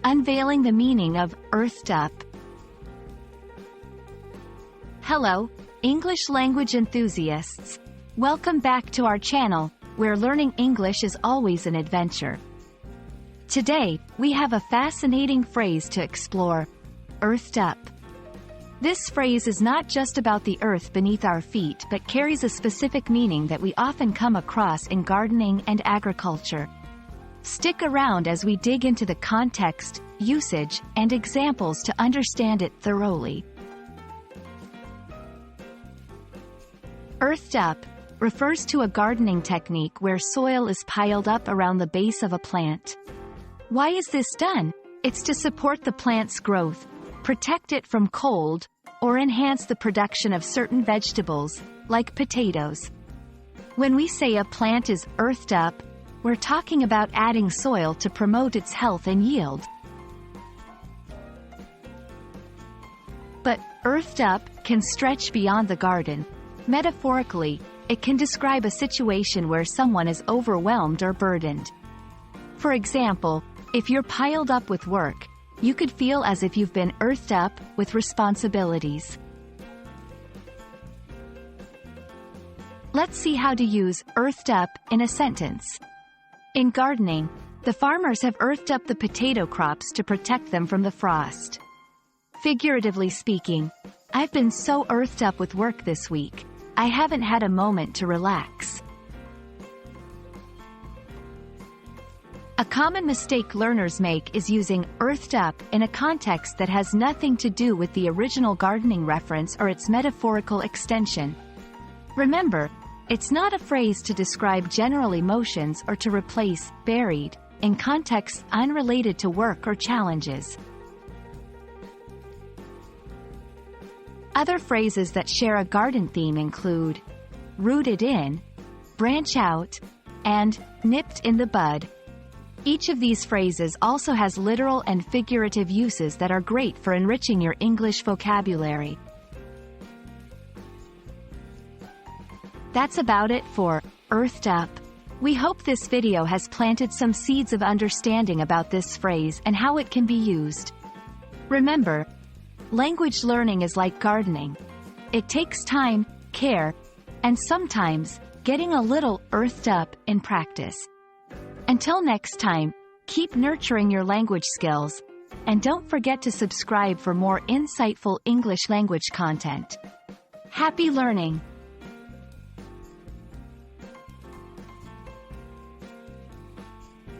Unveiling the meaning of earthed up. Hello, English language enthusiasts. Welcome back to our channel, where learning English is always an adventure. Today, we have a fascinating phrase to explore: earthed up. This phrase is not just about the earth beneath our feet but carries a specific meaning that we often come across in gardening and agriculture. Stick around as we dig into the context, usage, and examples to understand it thoroughly. Earthed up refers to a gardening technique where soil is piled up around the base of a plant. Why is this done? It's to support the plant's growth, protect it from cold, or enhance the production of certain vegetables, like potatoes. When we say a plant is earthed up, we're talking about adding soil to promote its health and yield. But earthed up can stretch beyond the garden. Metaphorically, it can describe a situation where someone is overwhelmed or burdened. For example, if you're piled up with work, you could feel as if you've been earthed up with responsibilities. Let's see how to use earthed up in a sentence. In gardening, the farmers have earthed up the potato crops to protect them from the frost. Figuratively speaking, I've been so earthed up with work this week, I haven't had a moment to relax. A common mistake learners make is using earthed up in a context that has nothing to do with the original gardening reference or its metaphorical extension. Remember, it's not a phrase to describe general emotions or to replace buried in contexts unrelated to work or challenges. Other phrases that share a garden theme include rooted in, branch out, and nipped in the bud. Each of these phrases also has literal and figurative uses that are great for enriching your English vocabulary. That's about it for earthed up. We hope this video has planted some seeds of understanding about this phrase and how it can be used. Remember, language learning is like gardening. It takes time, care, and sometimes getting a little earthed up in practice. Until next time, keep nurturing your language skills, and don't forget to subscribe for more insightful English language content. Happy learning!